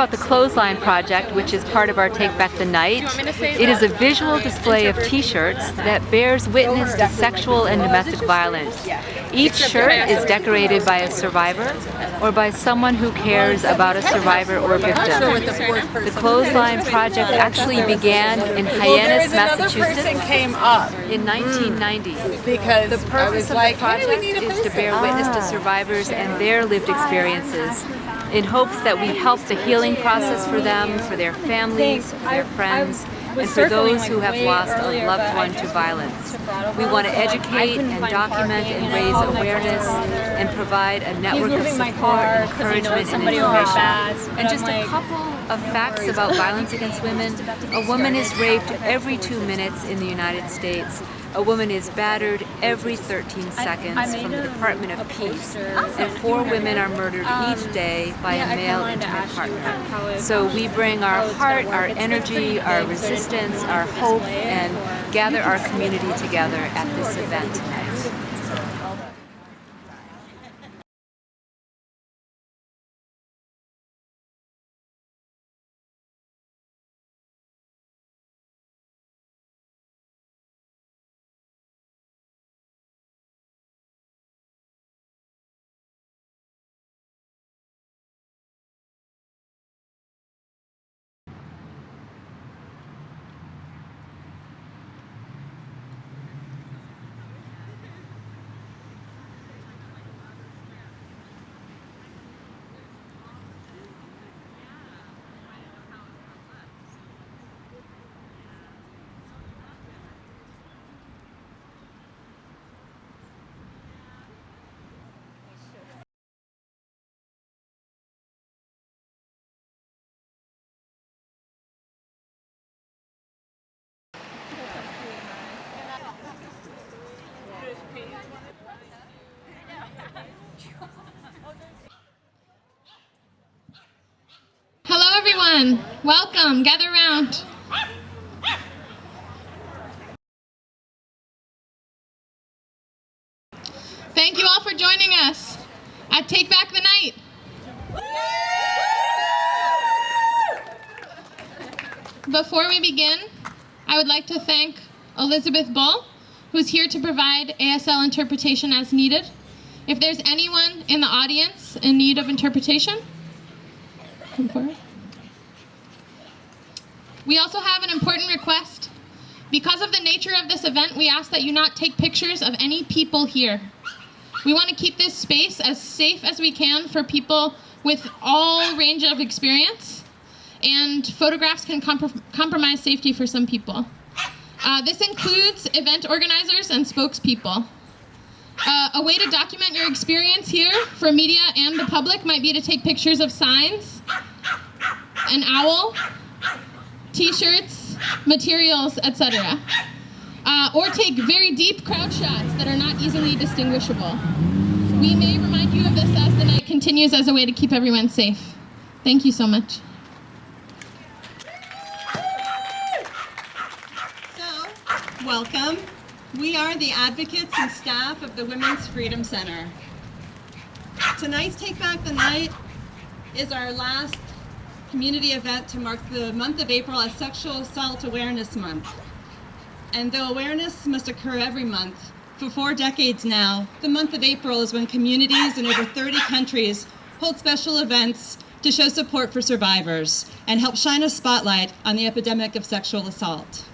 about the Clothesline Project, which is part of our Take Back the Night. It is a visual display of t-shirts that bears witness to sexual and domestic violence. Each shirt is decorated by a survivor or by someone who cares about a survivor or victim. The Clothesline Project actually began in Hyannis, Massachusetts in 1990. Because the purpose of the project is to bear witness to survivors and their lived experiences, in hopes that we help the healing process for them, for their families, for their friends, and for those who have lost a loved one to violence. We want to educate and document and raise awareness and provide a network of support, encouragement, and information. And just a couple of facts about violence against women. A woman is raped every 2 minutes in the United States. A woman is battered every 13 seconds from the Department of Peace, and 4 women are murdered each day by a male intimate partner. So we bring our heart, our energy, our resistance, our hope, and gather our community together at this event tonight. Hello everyone, welcome, gather around. Thank you all for joining us at Take Back the Night. Before we begin, I would like to thank Elizabeth Bull, who's here to provide ASL interpretation as needed. If there's anyone in the audience in need of interpretation, come forward. We also have an important request. Because of the nature of this event, we ask that you not take pictures of any people here. We want to keep this space as safe as we can for people with all range of experience, and photographs can compromise safety for some people. This includes event organizers and spokespeople. A way to document your experience here for media and the public might be to take pictures of signs, an owl, t-shirts, materials, etc. Or take very deep crowd shots that are not easily distinguishable. We may remind you of this as the night continues as a way to keep everyone safe. Thank you so much. So, welcome. We are the advocates and staff of the Women's Freedom Center. Tonight's Take Back the Night is our last community event to mark the month of April as Sexual Assault Awareness Month. And though awareness must occur every month, for 4 decades now, the month of April is when communities in over 30 countries hold special events to show support for survivors and help shine a spotlight on the epidemic of sexual assault.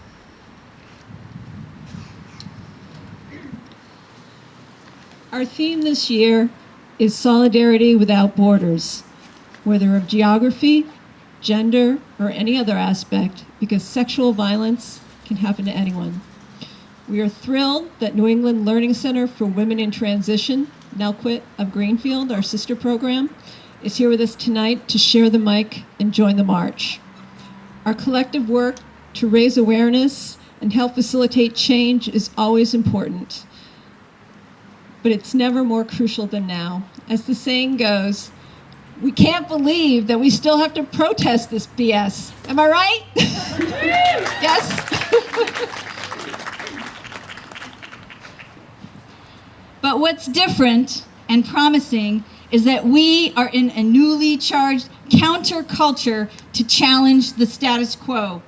Our theme this year is Solidarity Without Borders, whether of geography, gender, or any other aspect, because sexual violence can happen to anyone. We are thrilled that New England Learning Center for Women in Transition, NELCWIT of Greenfield, our sister program, is here with us tonight to share the mic and join the march. Our collective work to raise awareness and help facilitate change is always important, but it's never more crucial than now. As the saying goes, we can't believe that we still have to protest this BS. Am I right? Yes? But what's different and promising is that we are in a newly charged counterculture to challenge the status quo,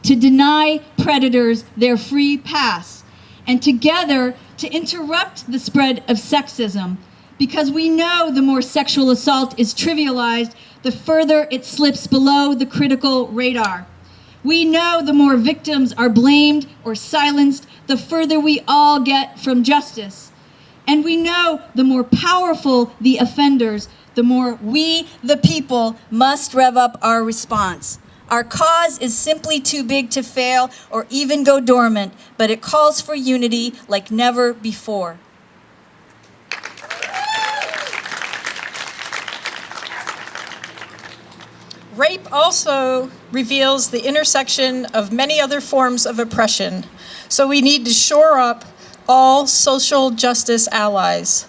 to deny predators their free pass, and together to interrupt the spread of sexism, because we know the more sexual assault is trivialized, the further it slips below the critical radar. We know the more victims are blamed or silenced, the further we all get from justice. And we know the more powerful the offenders, the more we, the people, must rev up our response. Our cause is simply too big to fail or even go dormant, but it calls for unity like never before. Rape also reveals the intersection of many other forms of oppression, so we need to shore up all social justice allies.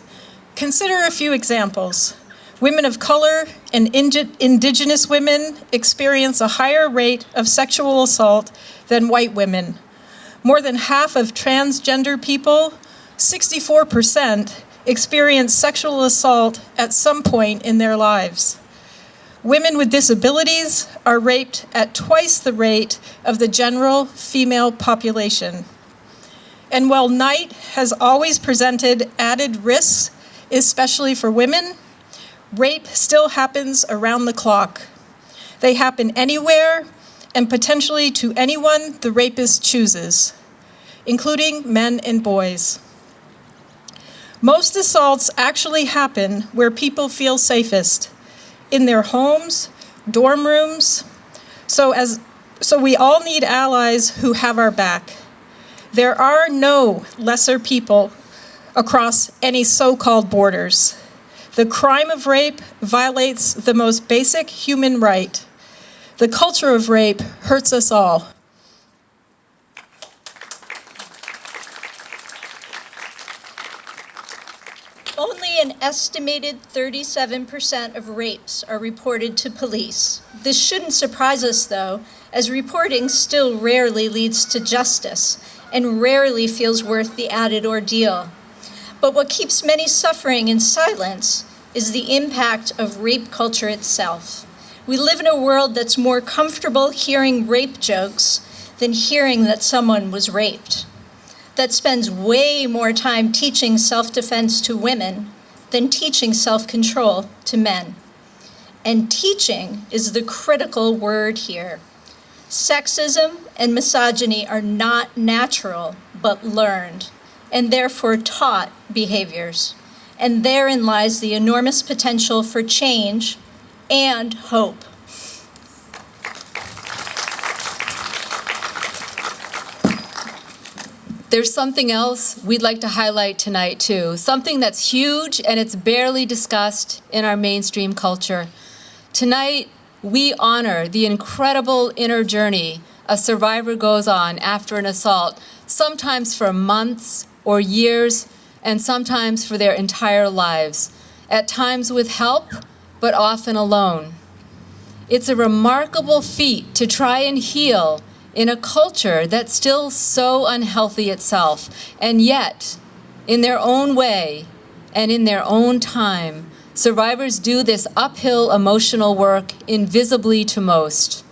Consider a few examples. Women of color and indigenous women experience a higher rate of sexual assault than white women. More than half of transgender people, 64%, experience sexual assault at some point in their lives. Women with disabilities are raped at twice the rate of the general female population. And while night has always presented added risks, especially for women, rape still happens around the clock. They happen anywhere and potentially to anyone the rapist chooses, including men and boys. Most assaults actually happen where people feel safest, in their homes, dorm rooms. So we all need allies who have our back. There are no lesser people across any so-called borders. The crime of rape violates the most basic human right. The culture of rape hurts us all. Only an estimated 37% of rapes are reported to police. This shouldn't surprise us, though, as reporting still rarely leads to justice and rarely feels worth the added ordeal. But what keeps many suffering in silence is the impact of rape culture itself. We live in a world that's more comfortable hearing rape jokes than hearing that someone was raped, that spends way more time teaching self-defense to women than teaching self-control to men. And teaching is the critical word here. Sexism and misogyny are not natural, but learned, and therefore taught behaviors. And therein lies the enormous potential for change and hope. There's something else we'd like to highlight tonight, too. Something that's huge and it's barely discussed in our mainstream culture. Tonight, we honor the incredible inner journey a survivor goes on after an assault, sometimes for months or years, and sometimes for their entire lives, at times with help, but often alone. It's a remarkable feat to try and heal in a culture that's still so unhealthy itself, and yet, in their own way and in their own time, survivors do this uphill emotional work invisibly to most.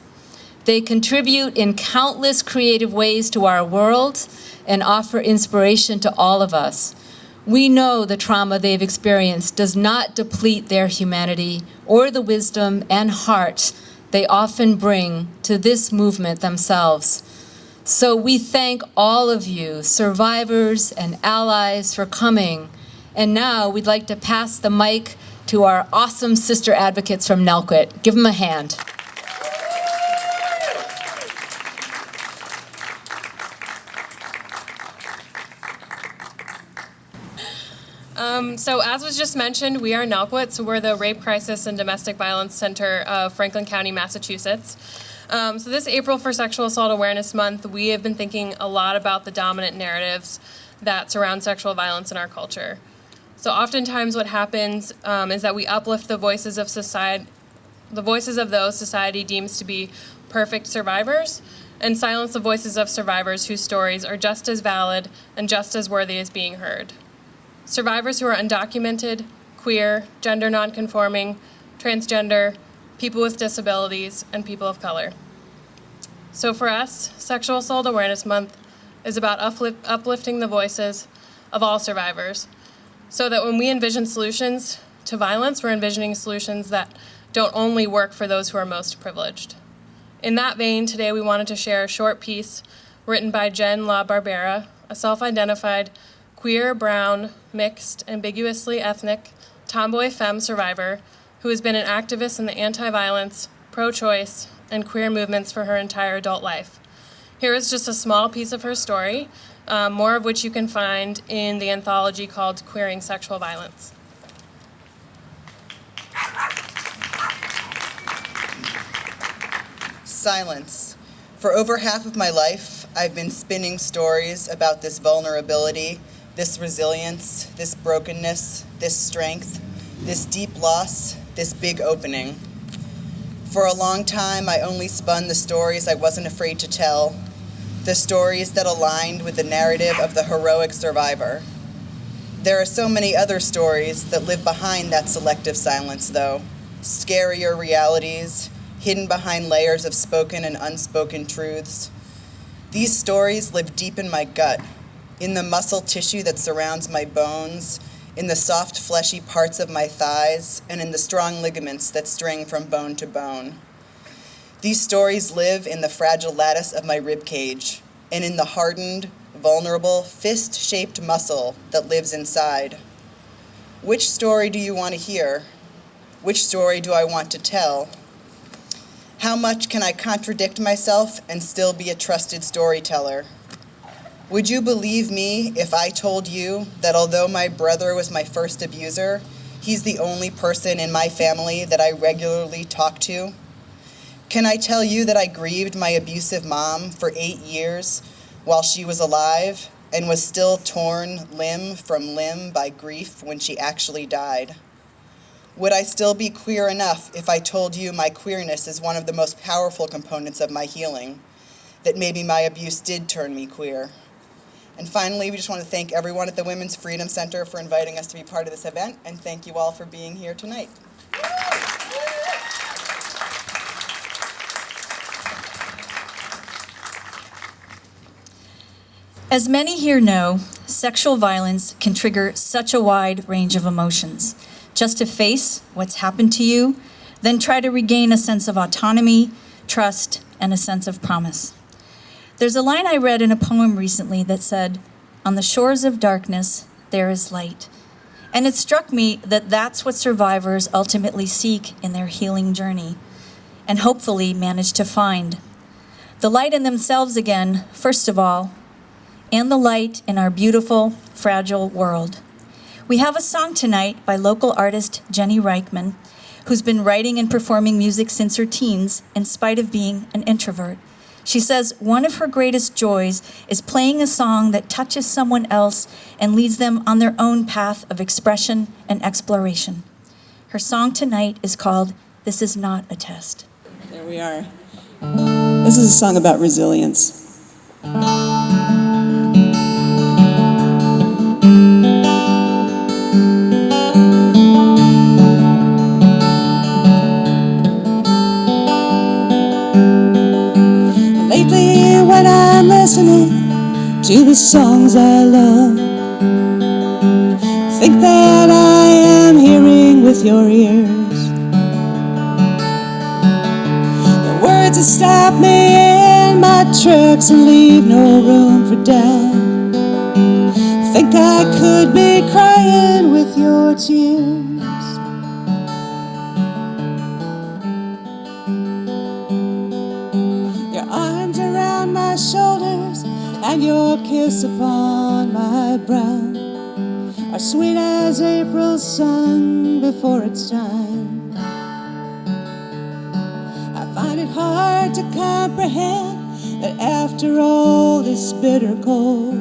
They contribute in countless creative ways to our world and offer inspiration to all of us. We know the trauma they've experienced does not deplete their humanity or the wisdom and heart they often bring to this movement themselves. So we thank all of you, survivors and allies, for coming. And now we'd like to pass the mic to our awesome sister advocates from NELCWIT. Give them a hand. So as was just mentioned, we are NELCWIT, so we're the Rape Crisis and Domestic Violence Center of Franklin County, Massachusetts. So this April for Sexual Assault Awareness Month, we have been thinking a lot about the dominant narratives that surround sexual violence in our culture. So oftentimes what happens is that we uplift the voices of society, the voices of those society deems to be perfect survivors, and silence the voices of survivors whose stories are just as valid and just as worthy as being heard. Survivors who are undocumented, queer, gender nonconforming, transgender, people with disabilities, and people of color. So for us, Sexual Assault Awareness Month is about uplifting the voices of all survivors, so that when we envision solutions to violence, we're envisioning solutions that don't only work for those who are most privileged. In that vein, today we wanted to share a short piece written by Jen La Barbera, a self-identified queer, brown, mixed, ambiguously ethnic, tomboy femme survivor who has been an activist in the anti-violence, pro-choice, and queer movements for her entire adult life. Here is just a small piece of her story, more of which you can find in the anthology called Queering Sexual Violence. Silence. For over half of my life, I've been spinning stories about this vulnerability, this resilience, this brokenness, this strength, this deep loss, this big opening. For a long time, I only spun the stories I wasn't afraid to tell, the stories that aligned with the narrative of the heroic survivor. There are so many other stories that live behind that selective silence, though, scarier realities, hidden behind layers of spoken and unspoken truths. These stories live deep in my gut, in the muscle tissue that surrounds my bones, in the soft, fleshy parts of my thighs, and in the strong ligaments that string from bone to bone. These stories live in the fragile lattice of my rib cage, and in the hardened, vulnerable, fist-shaped muscle that lives inside. Which story do you want to hear? Which story do I want to tell? How much can I contradict myself and still be a trusted storyteller? Would you believe me if I told you that although my brother was my first abuser, he's the only person in my family that I regularly talk to? Can I tell you that I grieved my abusive mom for 8 years while she was alive and was still torn limb from limb by grief when she actually died? Would I still be queer enough if I told you my queerness is one of the most powerful components of my healing, that maybe my abuse did turn me queer? And finally, we just want to thank everyone at the Women's Freedom Center for inviting us to be part of this event, and thank you all for being here tonight. As many here know, sexual violence can trigger such a wide range of emotions. Just to face what's happened to you, then try to regain a sense of autonomy, trust, and a sense of promise. There's a line I read in a poem recently that said, "On the shores of darkness, there is light." And it struck me that that's what survivors ultimately seek in their healing journey, and hopefully manage to find. The light in themselves again, first of all, and the light in our beautiful, fragile world. We have a song tonight by local artist Jenny Reichman, who's been writing and performing music since her teens in spite of being an introvert. She says one of her greatest joys is playing a song that touches someone else and leads them on their own path of expression and exploration. Her song tonight is called "This Is Not a Test." There we are. This is a song about resilience. Lately, when I'm listening to the songs I love, think that I am hearing with your ears the words that stop me in my tracks and leave no room for doubt. Think I could be crying with your tears. Your arms around my shoulders and your kiss upon my brow are sweet as April's sun before its time. I find it hard to comprehend that after all this bitter cold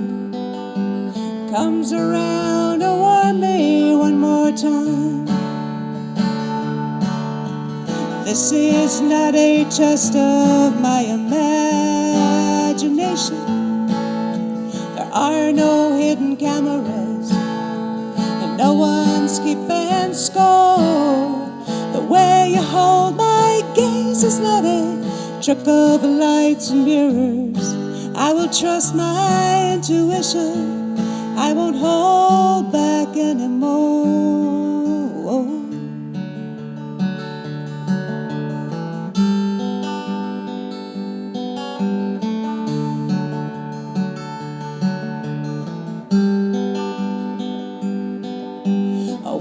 comes around to warm me one more time. This is not a test of my imagination. There are no hidden cameras, and no one's keeping score. The way you hold my is not a trick of lights and mirrors. I will trust my intuition. I won't hold back anymore.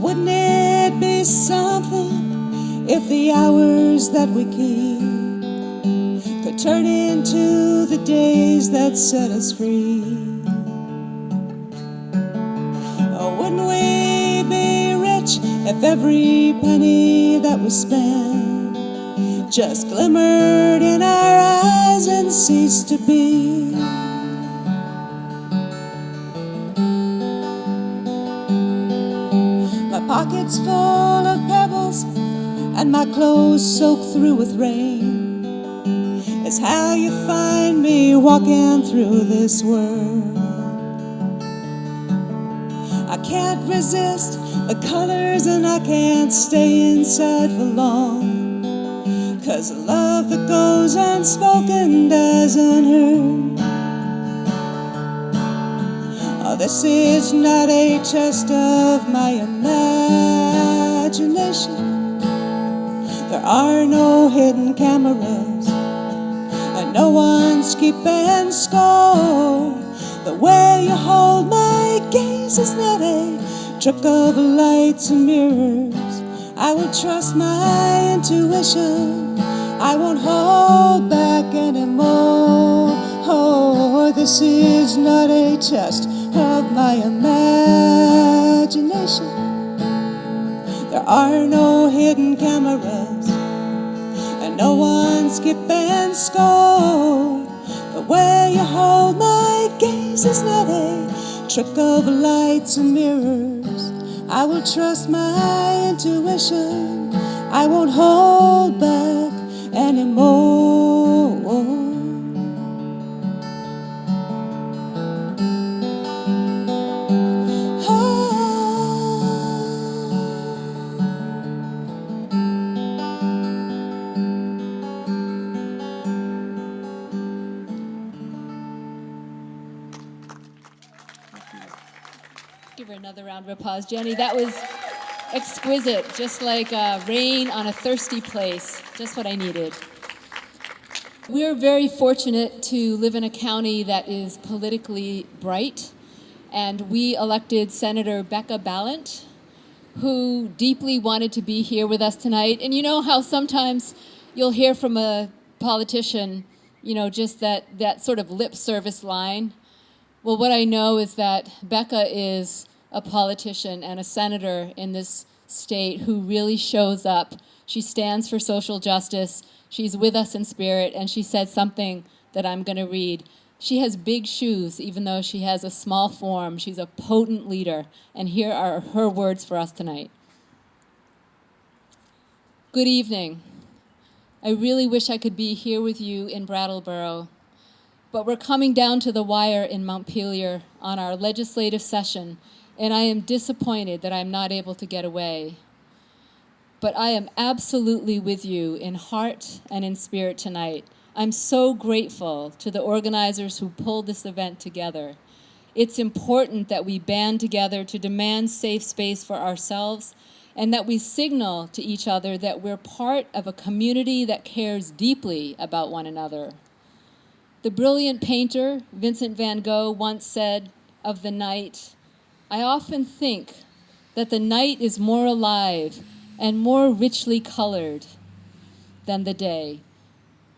Wouldn't it be something if the hours that we keep could turn into the days that set us free? Wouldn't we be rich if every penny that was spent just glimmered in our eyes and ceased to be? My pockets full of pebbles and my clothes soaked through with rain is how you find me walking through this world. I can't resist the colors and I can't stay inside for long, 'cause the love that goes unspoken doesn't hurt. Oh, this is not a test of my imagination. There are no hidden cameras and no one's keeping score. The way you hold my gaze is not a trick of lights and mirrors. I will trust my intuition. I won't hold back anymore. Oh, this is not a test of my imagination. There are no hidden cameras and no one's keeping score. The way you hold my gaze is not a trick of lights and mirrors. I will trust my intuition. I won't hold back anymore. Give her another round of applause, Jenny. That was exquisite, just like rain on a thirsty place, just what I needed. We're very fortunate to live in a county that is politically bright, and we elected Senator Becca Balint, who deeply wanted to be here with us tonight. And you know how sometimes you'll hear from a politician, you know, just that sort of lip service line. Well, what I know is that Becca is a politician and a senator in this state who really shows up. She stands for social justice. She's with us in spirit, and she said something that I'm going to read. She has big shoes, even though she has a small form. She's a potent leader, and here are her words for us tonight. Good evening. I really wish I could be here with you in Brattleboro, but we're coming down to the wire in Montpelier on our legislative session, and I am disappointed that I'm not able to get away. But I am absolutely with you in heart and in spirit tonight. I'm so grateful to the organizers who pulled this event together. It's important that we band together to demand safe space for ourselves and that we signal to each other that we're part of a community that cares deeply about one another. The brilliant painter Vincent van Gogh once said of the night, "I often think that the night is more alive and more richly colored than the day."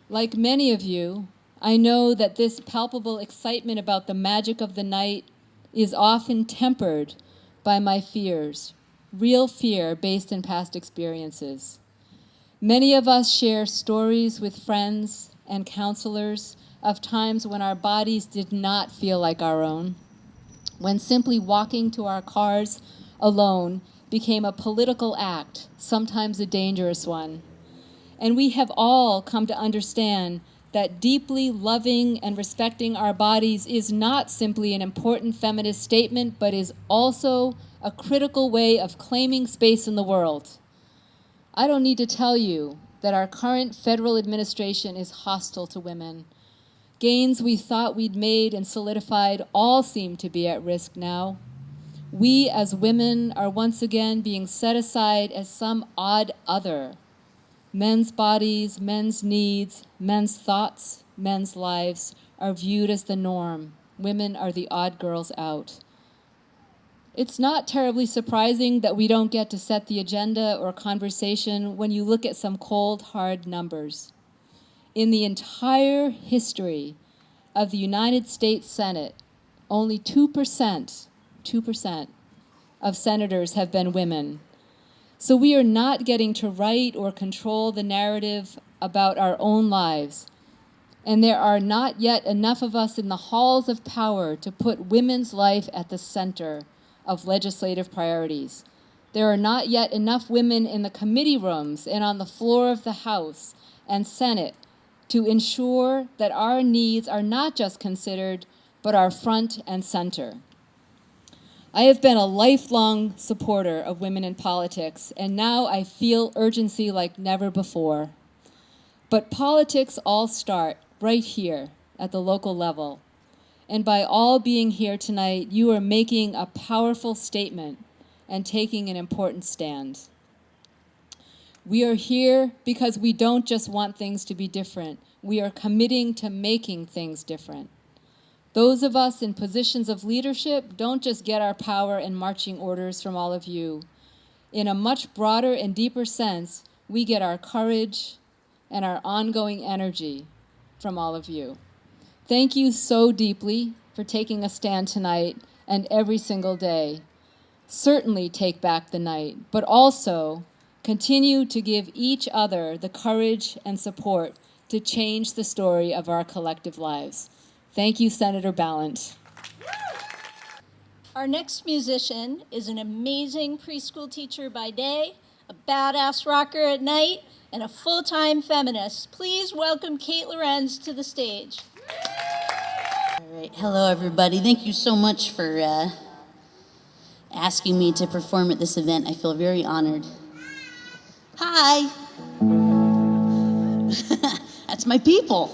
Like many of you, I know that this palpable excitement about the magic of the night is often tempered by my fears, real fear based in past experiences. Many of us share stories with friends and counselors of times when our bodies did not feel like our own, when simply walking to our cars alone became a political act, sometimes a dangerous one. And we have all come to understand that deeply loving and respecting our bodies is not simply an important feminist statement, but is also a critical way of claiming space in the world. I don't need to tell you that our current federal administration is hostile to women. Gains we thought we'd made and solidified all seem to be at risk now. We as women are once again being set aside as some odd other. Men's bodies, men's needs, men's thoughts, men's lives are viewed as the norm. Women are the odd girls out. It's not terribly surprising that we don't get to set the agenda or conversation when you look at some cold, hard numbers. In the entire history of the United States Senate, only 2% of senators have been women. So we are not getting to write or control the narrative about our own lives. And there are not yet enough of us in the halls of power to put women's life at the center of legislative priorities. There are not yet enough women in the committee rooms and on the floor of the House and Senate to ensure that our needs are not just considered, but are front and center. I have been a lifelong supporter of women in politics, and now I feel urgency like never before. But politics all start right here at the local level. And by all being here tonight, you are making a powerful statement and taking an important stand. We are here because we don't just want things to be different. We are committing to making things different. Those of us in positions of leadership don't just get our power and marching orders from all of you. In a much broader and deeper sense, we get our courage and our ongoing energy from all of you. Thank you so deeply for taking a stand tonight and every single day. Certainly take back the night, but also continue to give each other the courage and support to change the story of our collective lives. Thank you, Senator Balint. Our next musician is an amazing preschool teacher by day, a badass rocker at night, and a full-time feminist. Please welcome Kate Lorenz to the stage. All right, hello everybody. Thank you so much for asking me to perform at this event. I feel very honored. Hi. That's my people.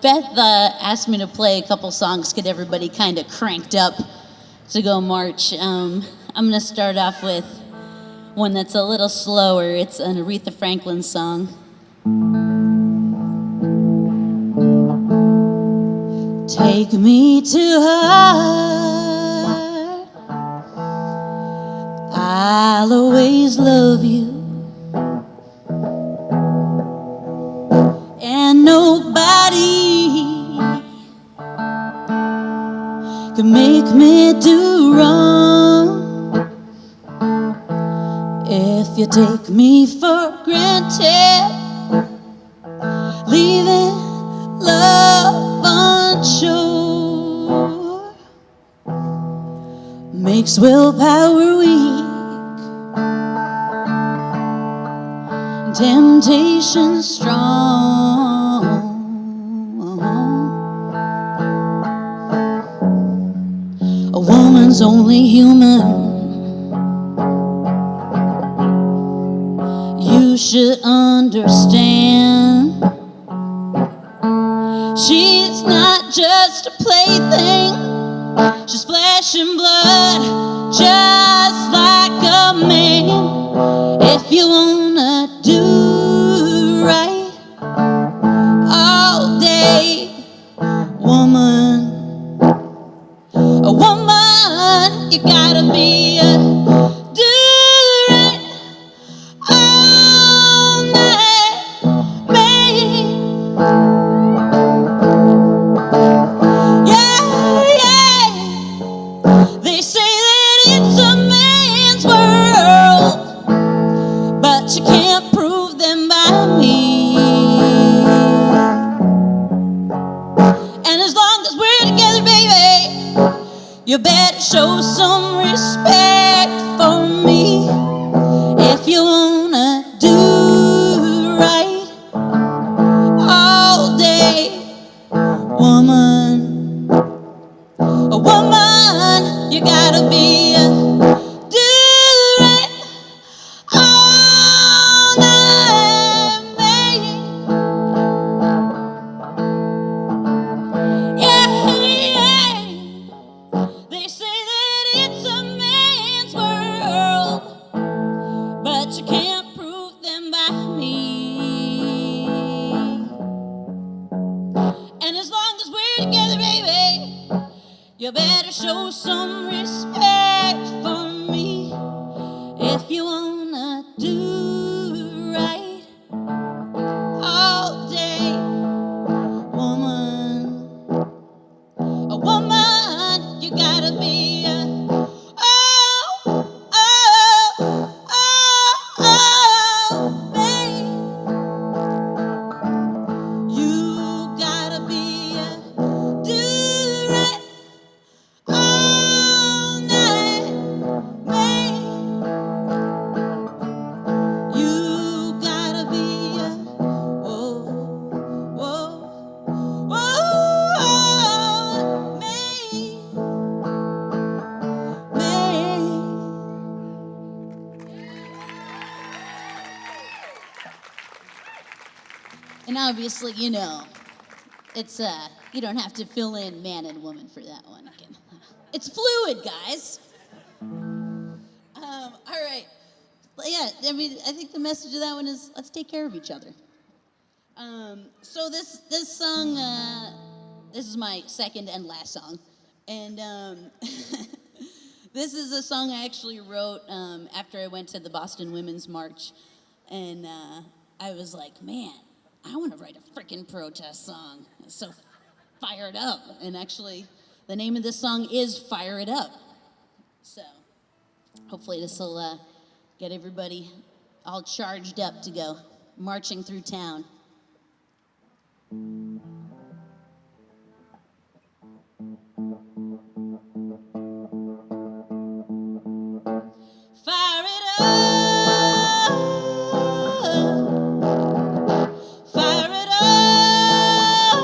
Beth asked me to play a couple songs, get everybody kind of cranked up to go march. I'm going to start off with one that's a little slower. It's an Aretha Franklin song. Take me to her, I'll always love you, and nobody can make me do wrong. If you take me for granted, leaving love unsure makes willpower weak, temptation strong. A woman's only human. You should understand. She's not just a plaything. She's flesh and blood, just like a man. If you wanna do right all day, woman, a woman, you gotta be a do right all night man. Yeah, yeah. They say that it's a man's world, but you can't prove them by me. And as long as we're together, baby, you better show some respect for me. If you wanna do right all day, woman, a woman, you gotta be a do right all And as long as we're together, baby, you better show some respect for me. If you wanna do right all day, woman, a woman, you gotta be a oh, oh, babe. You gotta be a do right all night, babe. You gotta be a whoa, whoa, whoa, me, me. And obviously, you know, it's you don't have to fill in man and woman for that one. It's fluid, guys. All right. But yeah, I mean, I think the message of that one is let's take care of each other. So this song, this is my second and last song, and this is a song I actually wrote after I went to the Boston Women's March, and I was like, man, I want to write a freaking protest song. It's so fired up, and actually, the name of this song is "Fire It Up." So hopefully, this will get everybody all charged up to go marching through town. Fire it up, fire it up,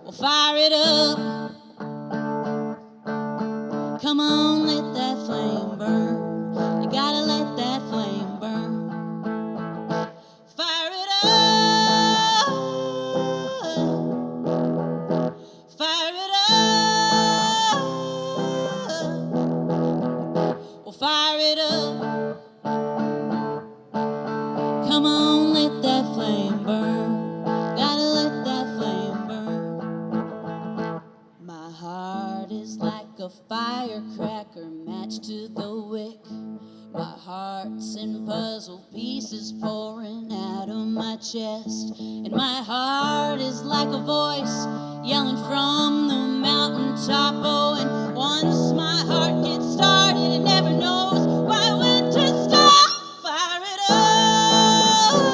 well, fire it up. Come on, let that flame burn. You gotta let that flame burn. Fire it up, fire it up, well, fire it up. Come on, let that flame burn. Gotta let that flame burn. My heart is like a firecracker matched to the wick. My heart's in puzzle pieces pouring out of my chest. And my heart is like a voice yelling from the mountaintop. Oh, and once my heart gets started, it never knows why when to stop. Fire it up,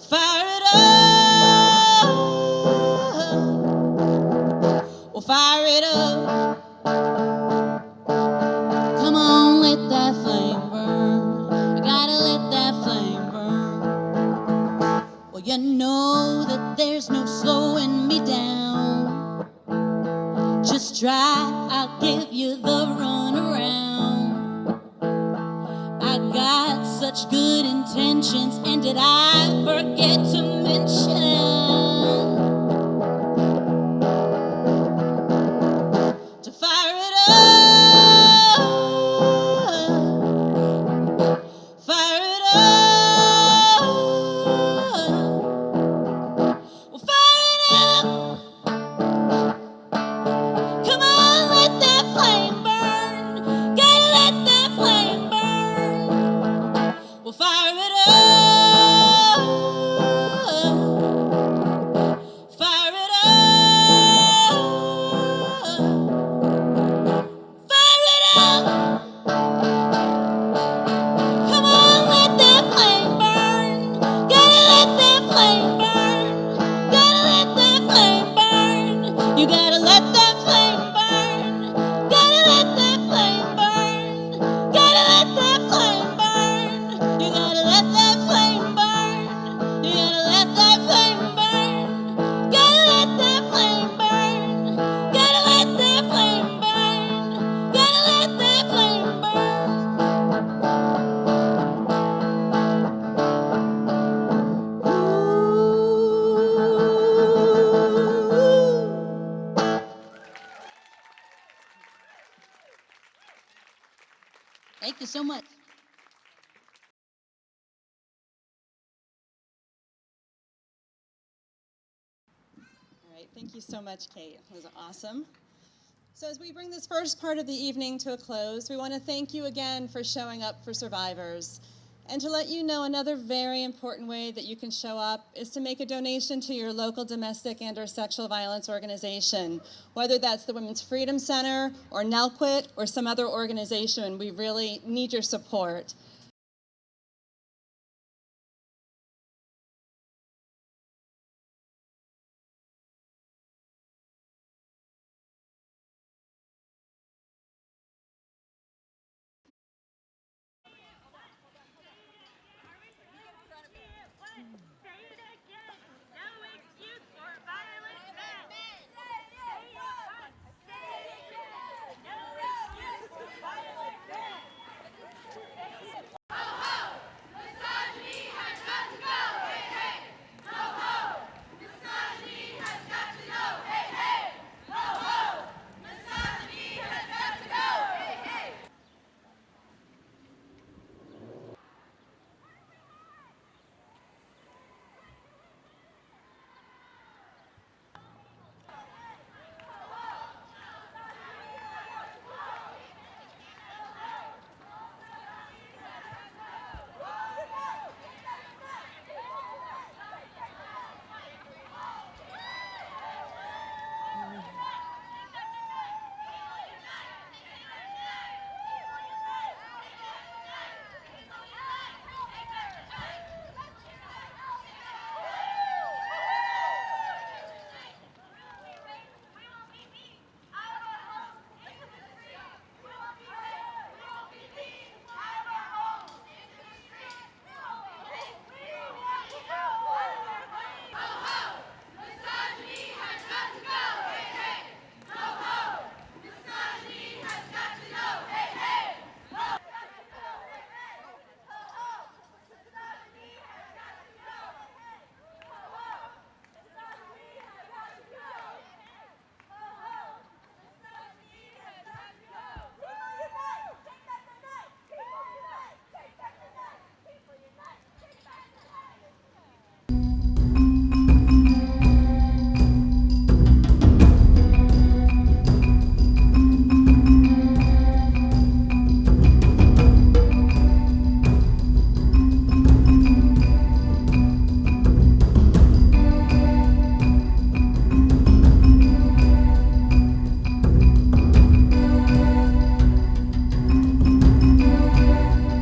fire it up, well, fire it up. Come on, let that flame burn. You gotta let that flame burn. Well, you know that there's no slowing me down. Just try, I'll give you the runaround. I got such good intentions, and did I forget to mention to fire it up, fire it up, well, fire it up. Come on, let that flame burn. Gotta let that flame burn. Well, fire it up, fire it up, fire it up. Come on, let that flame burn. Gotta let that flame burn. Gotta let that flame burn. You gotta let that flame burn. Gotta let that flame burn. Gotta let that flame burn. You gotta let that flame burn. You gotta let that flame burn. Gotta let that flame burn. Gotta let that flame burn. Gotta let that flame burn. Thank you so much. right, thank you so much, Kate. It was awesome. So as we bring this first part of the evening to a close, we want to thank you again for showing up for survivors. And to let you know, another very important way that you can show up is to make a donation to your local domestic and/or sexual violence organization. Whether that's the Women's Freedom Center or NELCWIT or some other organization, we really need your support.